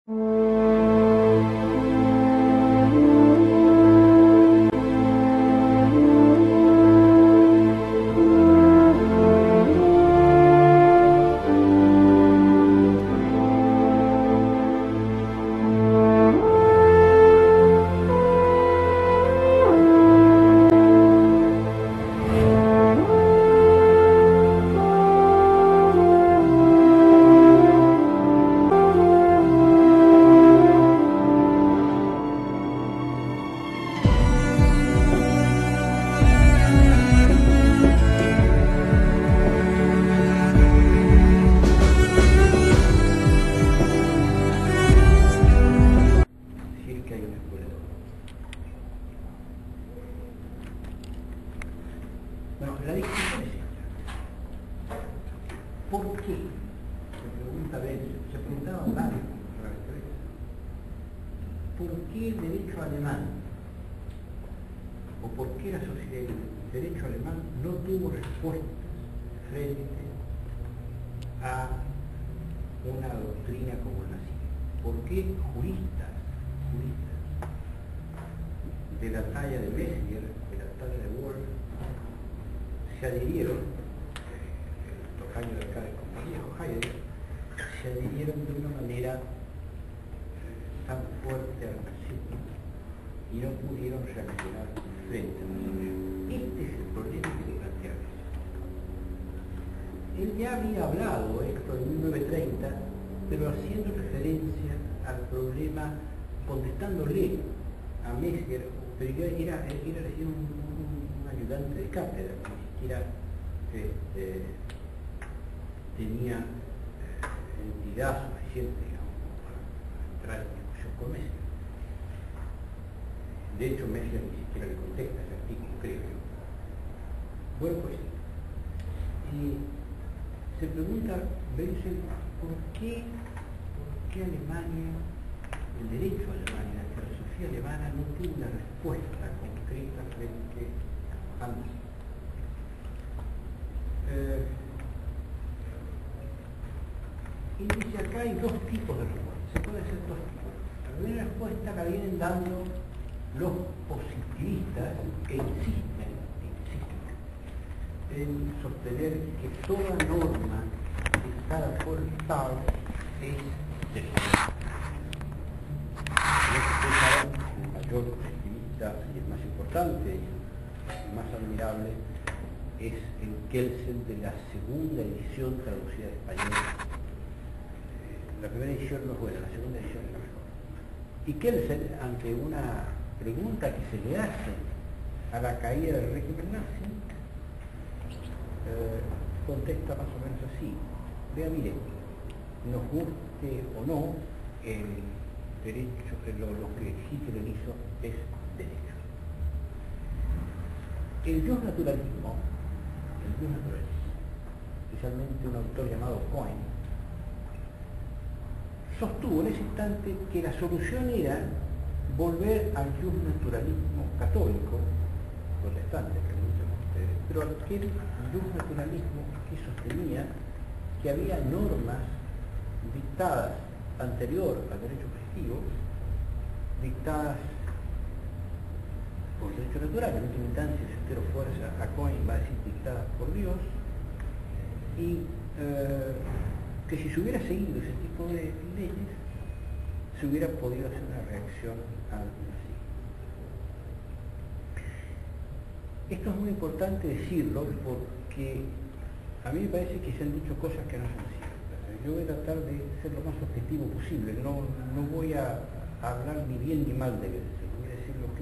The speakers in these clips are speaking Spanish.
Bueno, la discusión es esta. ¿Por qué? Se preguntaban varios. ¿Por qué el derecho alemán, o por qué el derecho alemán no tuvo respuestas frente a una doctrina como el nazismo? ¿Por qué juristas de la talla de Messier, de la talla de Wolff, se adhirieron, los años de acá de compañía, Heidegger, se adhirieron de una manera tan fuerte al nazismo y no pudieron reaccionar frente a nosotros? Este es el problema que se plantea. Él ya había hablado esto en 1930, pero haciendo referencia al problema, contestándole a Messier, pero era recién un ayudante de cátedra, ni siquiera tenía entidad suficiente, digamos, para entrar en discusión con Messier. De hecho, Messier ni siquiera le contesta ese artículo, creo yo. Bueno, pues sí. Y se pregunta Benson, ¿por qué Alemania, el derecho a Alemania, la filosofía alemana no tiene una respuesta concreta frente al nazismo? Y dice, acá hay dos tipos de respuestas, se puede hacer dos tipos. La primera respuesta la vienen dando los positivistas que insisten en sostener que toda norma dictada por el Estado es derecho. El mayor positivista y el más importante y el más admirable es el Kelsen de la segunda edición traducida al español. La primera edición no es buena, la segunda edición es la mejor. Y Kelsen, ante una pregunta que se le hace a la caída del régimen nazi, contesta más o menos así: vea, mire, nos guste o no, el derecho, lo que Hitler hizo es derecho. El Dios naturalismo, especialmente un autor llamado Cohen, sostuvo en ese instante que la solución era volver al naturalismo católico, protestante, pregunten ustedes, pero aquel naturalismo que sostenía que había normas dictadas anterior al derecho positivo, dictadas por derecho natural, en última instancia, si usted lo fuerza a Cohen va a decir dictadas por Dios, y que si se hubiera seguido ese tipo de leyes, se hubiera podido hacer una reacción al nazismo. Esto es muy importante decirlo porque a mí me parece que se han dicho cosas que no son ciertas. Yo voy a tratar de ser lo más objetivo posible, no voy a hablar ni bien ni mal de Benson, voy a decir lo que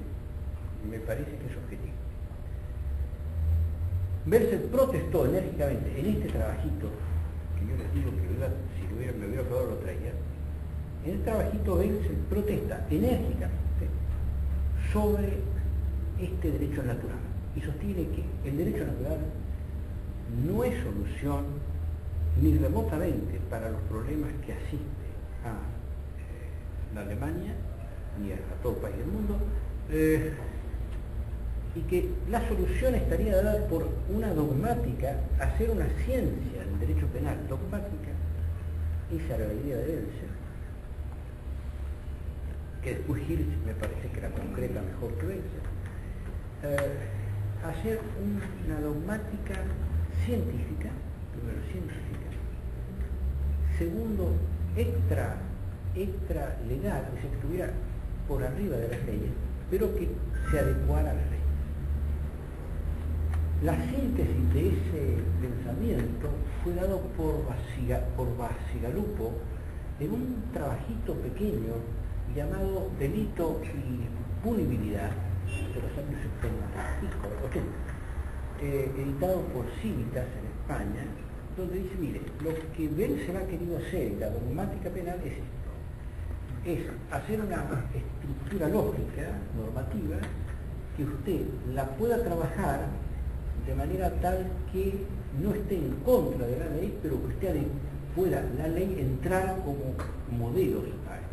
me parece que es objetivo. Benson protestó enérgicamente en este trabajito, que yo les digo que si me hubiera acabado lo traía. En el trabajito Benson protesta enérgicamente sobre este derecho natural y sostiene que el derecho natural no es solución ni remotamente para los problemas que asiste a la Alemania ni a todo el país del mundo, y que la solución estaría dada por una dogmática, hacer una ciencia del derecho penal dogmática. Esa era la idea de Benson, que después Hirsch me parece que la concreta mejor que Benson, hacer una dogmática científica, primero científica, segundo extra legal, que se estuviera por arriba de las leyes, pero que se adecuara a las leyes. La síntesis de ese pensamiento fue dado por Bacigalupo en un trabajito pequeño llamado Delito y Punibilidad de los años 70, editado por Civitas en España, donde dice, mire, lo que Benson ha querido hacer en la dogmática penal es esto, es hacer una estructura lógica, normativa, que usted la pueda trabajar de manera tal que no esté en contra de la ley, pero que usted pueda la ley entrar como modelos a esto.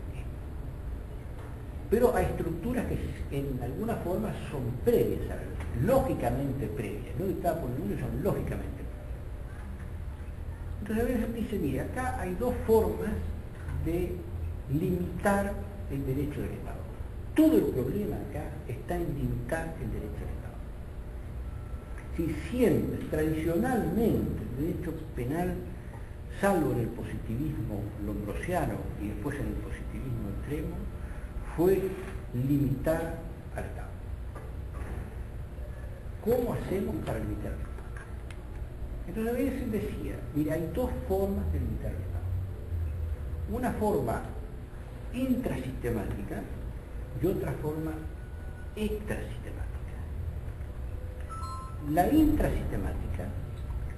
Pero a estructuras que en alguna forma son previas a la ley, lógicamente previas, no dictadas por el mundo, son lógicamente previas. Entonces a veces dice, mira, acá hay dos formas de limitar el derecho del Estado. Todo el problema acá está en limitar el derecho del Estado. Si siempre, tradicionalmente, el derecho penal, salvo en el positivismo lombrosiano y después en el positivismo extremo, fue limitar al Estado. ¿Cómo hacemos para limitar al Estado? Entonces a veces decía, mira, hay dos formas de limitar al Estado. Una forma intrasistemática y otra forma extrasistemática. La intrasistemática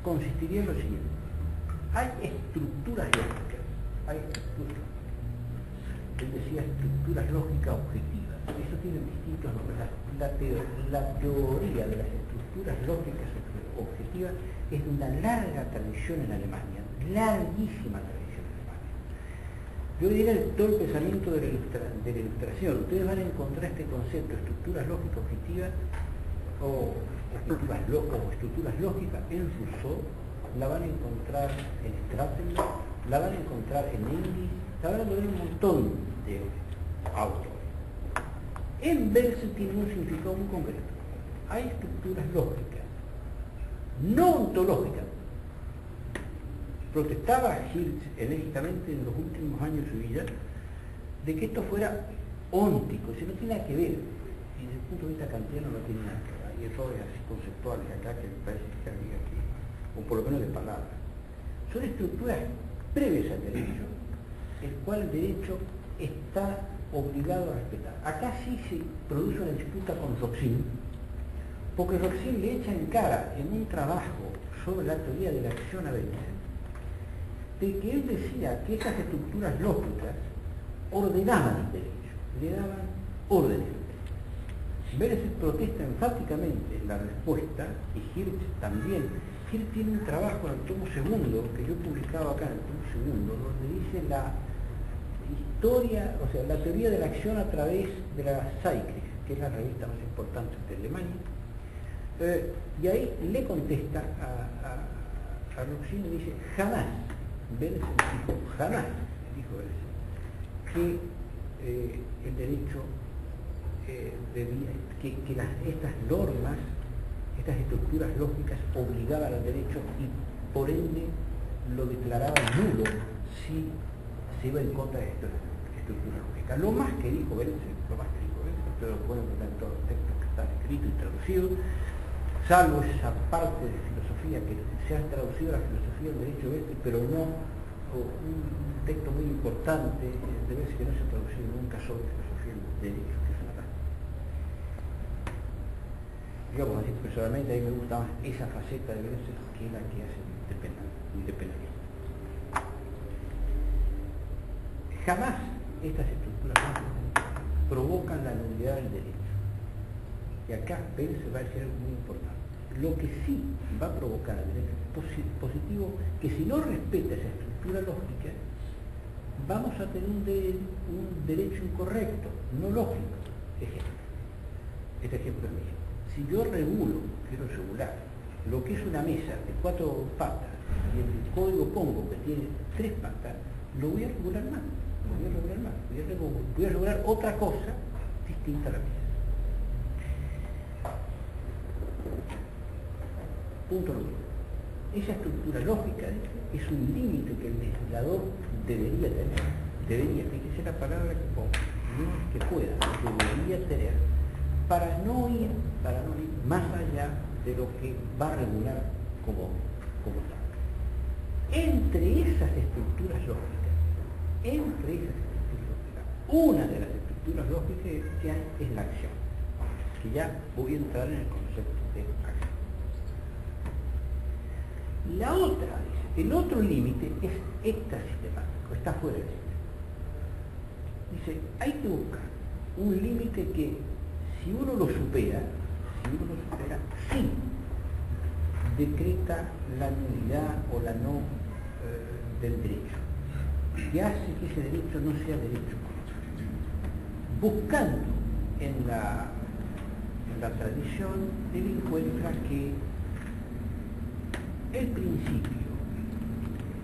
consistiría en lo siguiente. Hay estructuras lógicas, él decía estructuras lógicas objetivas. Eso tiene distintos nombres. La teoría de las estructuras lógicas objetivas es de una larga tradición en Alemania, larguísima tradición en Alemania. Yo diría todo el pensamiento de la ilustración. Ustedes van a encontrar este concepto, estructuras lógicas objetivas o estructuras lógicas en Rousseau, la van a encontrar en Strassenberg, la van a encontrar en Engels, la van a encontrar en un montón de autores. En Benson tiene un significado muy concreto. Hay estructuras lógicas, no ontológicas. Protestaba Hirsch enérgicamente en los últimos años de su vida de que esto fuera óntico, eso no tiene nada que ver, y desde el punto de vista kantiano no tiene nada que ver. Hay errores así conceptuales acá que me parece que habría que, o por lo menos de palabras. Son estructuras previas al derecho, el cual el derecho está obligado a respetar. Acá sí se produce una disputa con Roxin, porque Roxin le echa en cara en un trabajo sobre la teoría de la acción a Benson, de que él decía que estas estructuras lógicas ordenaban el derecho, le daban órdenes. Benson protesta enfáticamente la respuesta, y Hirsch también. Hirsch tiene un trabajo en el tomo segundo, que yo publicaba acá en el tomo segundo, donde dice la historia, o sea, la teoría de la acción a través de la Zeitgeist, que es la revista más importante de Alemania, y ahí le contesta a Roxin y dice, jamás, Benson dijo, jamás, dijo Benson, que el derecho estas normas, estas estructuras lógicas obligaban al derecho y por ende lo declaraban nulo si se iba en contra de estas estructuras lógicas. Lo más que dijo Benson, ustedes lo pueden encontrar en todos los textos que están escritos y traducidos, salvo esa parte de filosofía que se ha traducido a la filosofía del derecho Benson, pero no un texto muy importante de Benson que no se ha traducido nunca sobre filosofía del derecho, que es una parte. Digamos así, personalmente a mí me gusta más esa faceta de Benson que la que hace de penalista. Jamás estas estructuras provocan la nulidad del derecho. Y acá Benson va a decir algo muy importante. Lo que sí va a provocar el derecho positivo, que si no respeta esa estructura lógica, vamos a tener un derecho incorrecto, no lógico. Ejemplo. Este ejemplo es mío. Si yo quiero regular lo que es una mesa de 4 patas y el código pongo que tiene 3 patas, lo voy a regular mal. voy a lograr más, voy a lograr otra cosa distinta a la mía. Punto número uno. Esa estructura lógica es un límite que el legislador debería tener. Fíjese la palabra que pongo, no es que pueda, que debería tener, para no ir más allá de lo que va a regular como tal. Entre esas estructuras lógicas, una de las estructuras lógicas que hay es la acción, que ya voy a entrar en el concepto de acción. La otra, el otro límite es extrasistemático, está fuera del sistema. Dice, hay que buscar un límite que, si uno lo supera, sí decreta la nulidad o la no del derecho, que hace que ese derecho no sea derecho. Buscando en la tradición, él encuentra que el principio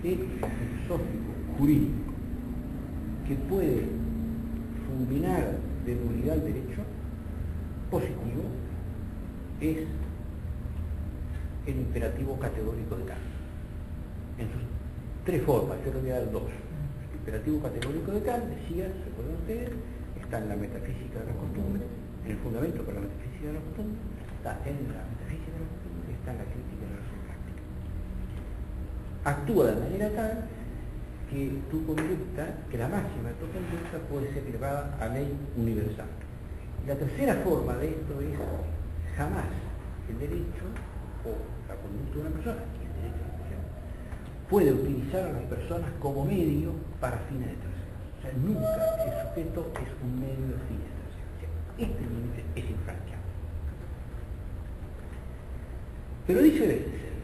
ético, filosófico, jurídico, que puede fulminar de nulidad el derecho positivo es el imperativo categórico de Kant. En sus tres formas, yo le voy a dar dos. El imperativo categórico de Kant, decía, se acuerdan ustedes, está en la metafísica de la costumbre, en el fundamento para la metafísica de la costumbre, está en la metafísica de la costumbre y está en la crítica de la razón práctica. Actúa de manera tal que tu conducta, que la máxima de tu conducta puede ser elevada a ley universal. Y la tercera forma de esto es jamás el derecho o la conducta de una persona, y el derecho especial, puede utilizar a las personas como medio para fines de terceros. O sea, nunca el sujeto es un medio de fines de terceros. O sea, este límite es infranqueable. Pero dice Belsen,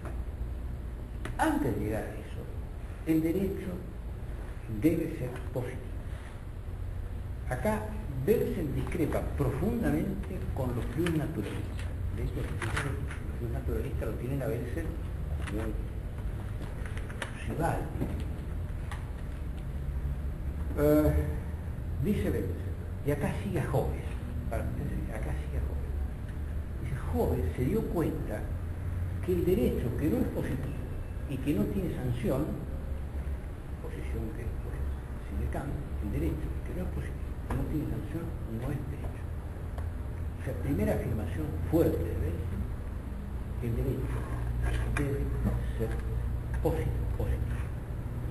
antes de llegar a eso, el derecho debe ser positivo. Acá Belsen discrepa profundamente con los plus naturalistas. De hecho, los plus naturalistas lo tienen a Belsen muy rival. Dice Belsen, y acá sigue Hobbes, acá sigue Hobbes. Dice, Hobbes se dio cuenta que el derecho que no es positivo y que no tiene sanción, posición que pues, si le cambia, el derecho que no es positivo, que no tiene sanción, no es derecho. O sea, primera afirmación fuerte de Belsen, el derecho debe ser positivo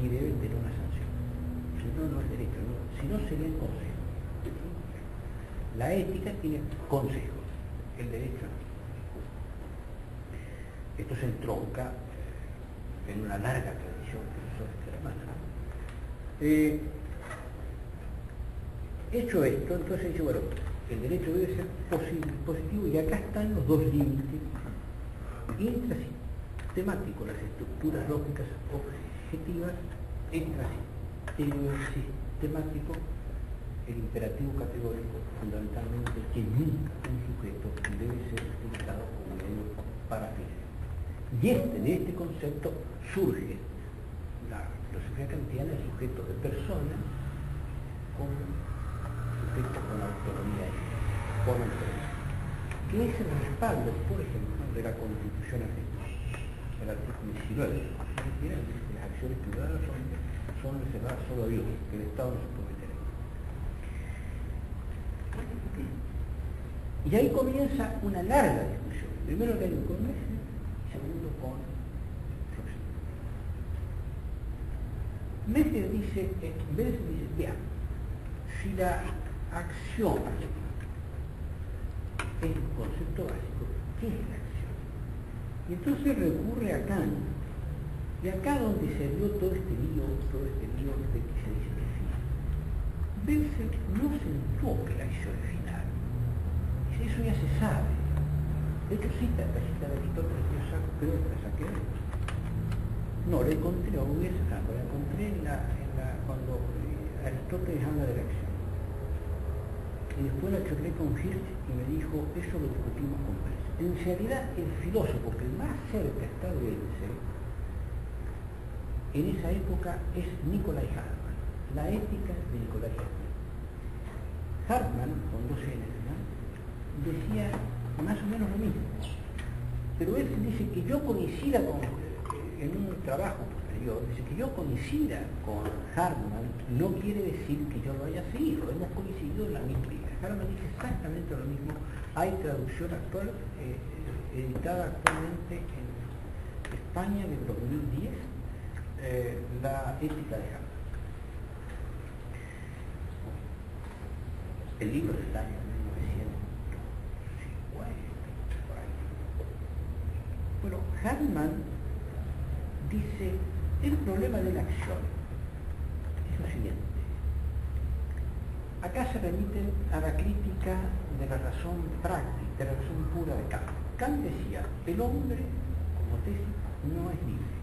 y debe tener una sanción. Si no, no es derecho, no. Si no sería el consejo. La ética tiene consejos, el derecho no. Esto se entronca en una larga tradición filosófica alemana. Hecho esto, entonces dice, bueno, el derecho debe ser positivo y acá están los dos límites intrasistemáticos, las estructuras lógicas objetivas, intrasistemático, el imperativo categórico, fundamentalmente que nunca un sujeto debe ser utilizado como medio para fines. Y de este concepto surge la filosofía kantiana, el sujeto de persona como sujeto con autonomía, que es el respaldo, por ejemplo, de la Constitución argentina, el artículo 19. Las acciones privadas son reservadas solo a Dios, que el Estado no se puede meter ahí. Y ahí comienza una larga discusión. Primero que hay un congreso, segundo con Messer dice, bien, si la acción es un concepto básico, ¿qué es la acción? Y entonces recurre a Kant, y acá donde se dio todo este lío de que se dice que sí. Belsen no se enfoca en la acción final. Dice, eso ya se sabe. De hecho, cita esta cita de Aristóteles, creo que la saqué. No, la encontré, o voy a sacarlo, la encontré cuando Aristóteles habla de la acción. Y después la charlé con Hirsch y me dijo, eso lo discutimos con Belsen. En realidad, el filósofo que más cerca está de Belsen, en esa época, es Nicolai Hartmann. La ética de Nicolás Hartmann. Hartmann, con 2 N, ¿no?, decía más o menos lo mismo, pero él dice que yo coincida con, en un trabajo posterior, dice que yo coincida con Hartmann no quiere decir que yo lo haya seguido, hemos coincidido en la misma idea. Hartmann dice exactamente lo mismo. Hay traducción actual, editada actualmente en España de 2010, la ética de Hartmann. El libro del año 1950, por ahí. Bueno, Hartmann dice, el problema de la acción es lo siguiente. Acá se remiten a la crítica de la razón práctica, de la razón pura de Kant. Kant decía, el hombre, como tesis, no es libre.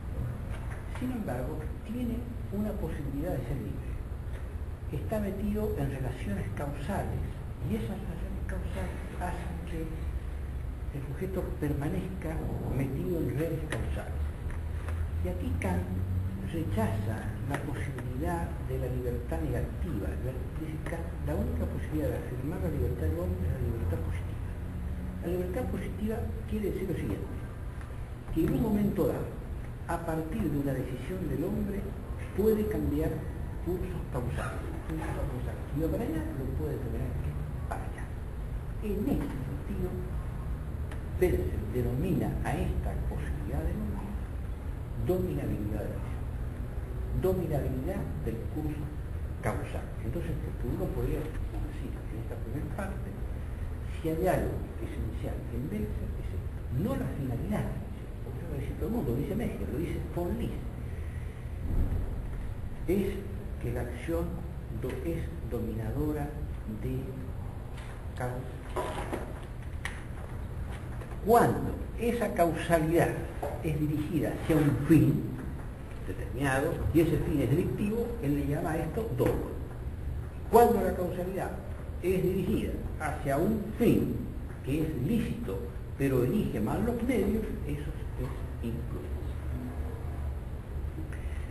Sin embargo, tiene una posibilidad de ser libre. Está metido en relaciones causales y esas relaciones causales hacen que el sujeto permanezca metido en redes causales. Y aquí Kant rechaza la posibilidad de la libertad negativa. Dice Kant, la única posibilidad de afirmar la libertad del hombre es la libertad positiva. La libertad positiva quiere decir lo siguiente, que en un momento dado, a partir de una decisión del hombre, puede cambiar cursos causales. Si va para allá, lo puede tener que para allá. En ese sentido, Belsen denomina a esta posibilidad del hombre dominabilidad de la acción, dominabilidad del curso causal. Entonces, uno podría decir en esta primera parte, si hay algo esencial en Belsen, es no la finalidad, porque lo dice todo el mundo, lo dice México, lo dice von List, es que la acción es dominadora de causa. Cuando esa causalidad es dirigida hacia un fin determinado y ese fin es delictivo, él le llama a esto dolo. Cuando la causalidad es dirigida hacia un fin que es lícito pero elige mal los medios, eso es imprudencia.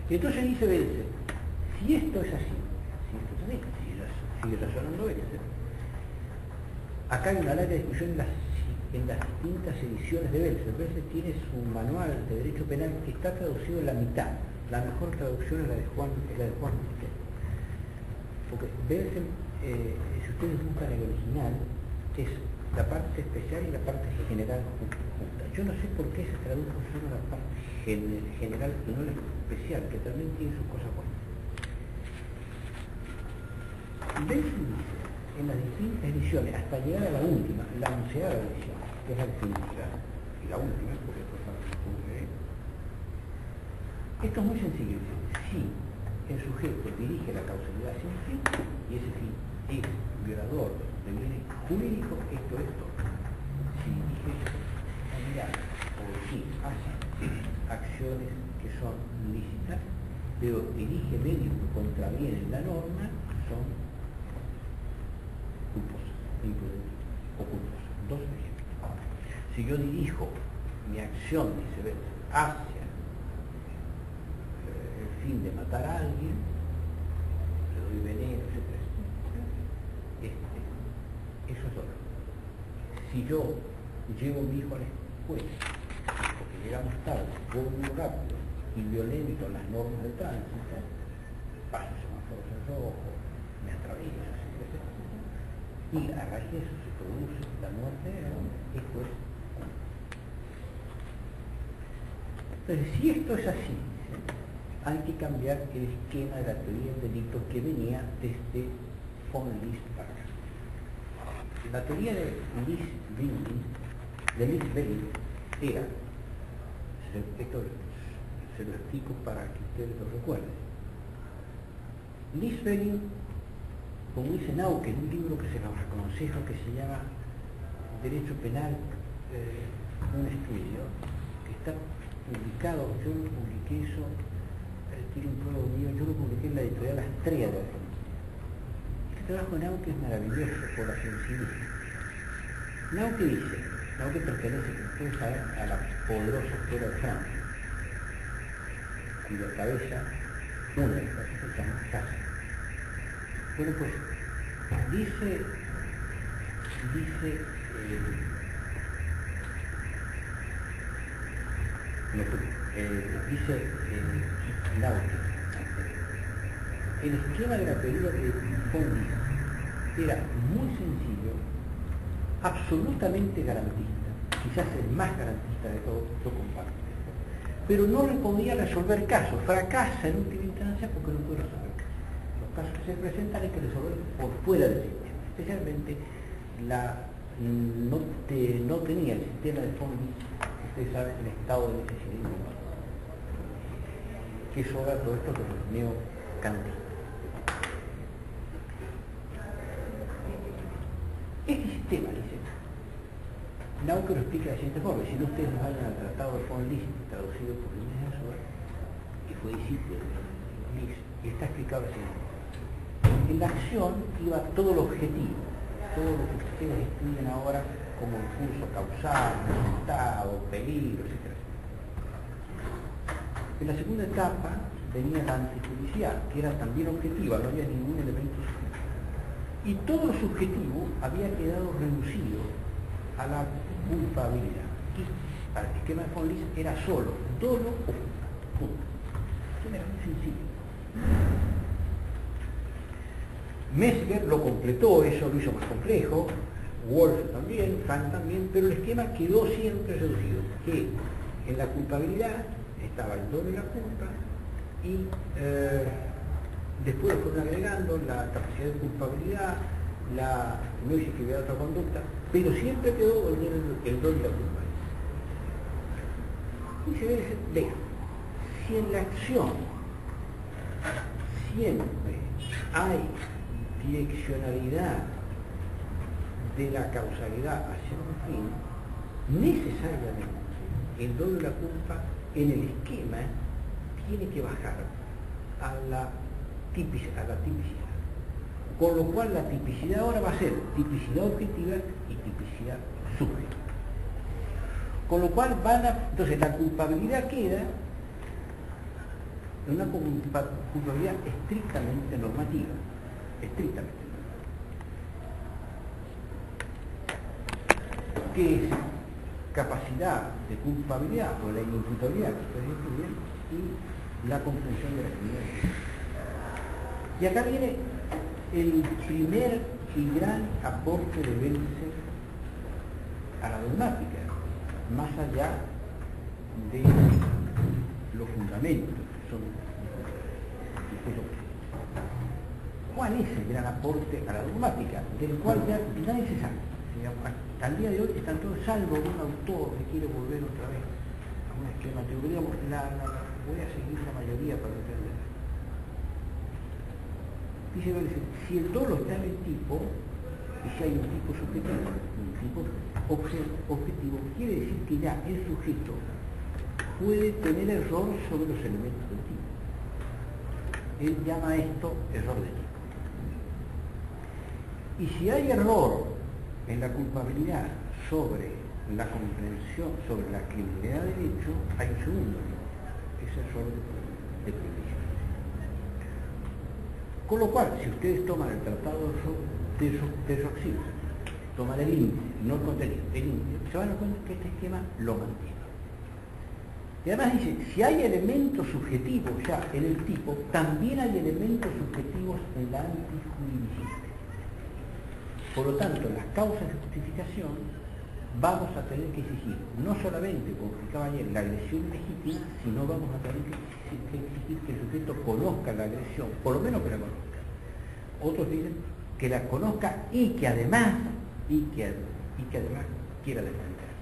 Entonces dice Belsen, si esto es así, sigue razonando Belsen, acá hay una larga discusión en las distintas ediciones de Belsen. Belsen tiene su manual de derecho penal que está traducido en la mitad. La mejor traducción es la de Juan Riquet. Porque Belsen, si ustedes buscan el original, es la parte especial y la parte general junta. Yo no sé por qué se tradujo solo la parte general y no la especial, que también tiene sus cosas buenas. Belsen dice, en las distintas ediciones, hasta llegar a la última, la 11ª edición, que es la definitiva, y la última, porque esto es esto es muy sencillo. Si el sujeto dirige la causalidad hacia un fin, y ese fin es violador de bienes jurídicos, esto es todo. Si dirige familiar o si hace acciones que son lícitas, pero dirige medios que contravienen la norma, son culposas, imprudentes o culposas. 2 ejemplos. Si yo dirijo mi acción, dice Belsen, hacia el fin de matar a alguien, le doy veneno, etc. Eso es dolor. Si yo llevo a mi hijo a la escuela, porque llegamos tarde, voy muy rápido y violento las normas del tránsito, paso semáforos en rojo, me atravieso, etc. Y a raíz de eso se produce la muerte de él, esto es. Entonces, si esto es así, hay que cambiar el esquema de la teoría del delito que venía desde von List para acá. La teoría de List-Belling era, esto se lo explico para que ustedes lo recuerden. List-Belling, como dice Nauke en un libro que se los aconsejo que se llama Derecho Penal, un estudio, que está publicado, yo lo publiqué eso, tiene un prólogo mío, yo lo publiqué en la editorial Astrea de Argentina. Este trabajo de Nauke es maravilloso por la sensibilidad. Nauke dice, Nauke pertenece, como ustedes saben, a la poderosa escuela de Francia, cuya cabeza, una de estas se llama Husserl. Bueno, pues dice Lauter, el esquema de la película de von List era muy sencillo, absolutamente garantista, quizás el más garantista de todos, lo comparto, pero no le podía resolver casos, fracasa en última instancia porque no puede resolver casos. Los casos que se presentan hay que resolver por fuera del sistema, especialmente no tenía el sistema de von List, ustedes saben, el estado de necesidad inmediata, que sobra todo esto que los neocantistas. Este sistema, dice, Lauter lo explica de la siguiente forma: si no, ustedes nos vayan al tratado de von List, traducido por Luis de Azor, que fue discípulo de List, y está explicado así. En la acción iba todo el objetivo, todo lo que ustedes estudian ahora como impulso causal, resultado, peligro, etc. En la segunda etapa venía la antijudicial, que era también objetiva, no había ningún elemento subjetivo. Y todo lo subjetivo había quedado reducido a la culpabilidad. Y para el esquema de von List era solo dolo o culpa. Punto. Esto era muy sencillo. Mesger lo completó, eso lo hizo más complejo, Wolff también, Frank también, pero el esquema quedó siempre reducido, que en la culpabilidad estaba el dolo y la culpa, y después fueron agregando la capacidad de culpabilidad, la no exigibilidad de otra conducta, pero siempre quedó el dolo y la culpa. Y se ve, si en la acción siempre hay direccionalidad de la causalidad hacia un fin, necesariamente el dolo y la culpa en el esquema tiene que bajar a la tipicidad. Con lo cual la tipicidad ahora va a ser tipicidad objetiva y tipicidad subjetiva. Con lo cual entonces la culpabilidad queda en una culpabilidad estrictamente normativa. Que es capacidad de culpabilidad o la inimputabilidad que ustedes estudian y la comprensión de la criminalidad. Y acá viene el primer y gran aporte de Belzer a la dogmática, más allá de los fundamentos que son ¿cuál es el gran aporte a la dogmática? Del cual ya nadie se sabe. Hasta el día de hoy están todos, salvo un autor que quiere volver otra vez a un esquema teórico. Voy a seguir la mayoría para entender. Dice, si el dolo está en el tipo, y si hay un tipo subjetivo, un tipo objetivo, quiere decir que ya el sujeto puede tener error sobre los elementos del tipo. Él llama esto error de tipo. Y si hay error en la culpabilidad sobre la comprensión, sobre la criminalidad del hecho, hay un segundo error, es error de previsión. Con lo cual, si ustedes toman el tratado de Roxy, toman el índice, no el contenido, el índice, se van a dar cuenta que este esquema lo mantiene. Y además dice, si hay elementos subjetivos ya en el tipo, también hay elementos subjetivos en la antijuridicidad. Por lo tanto, en las causas de justificación vamos a tener que exigir, no solamente, como explicaba ayer, la agresión legítima, sino vamos a tener que exigir que el sujeto conozca la agresión, por lo menos que la conozca. Otros dicen que la conozca y que además quiera defender.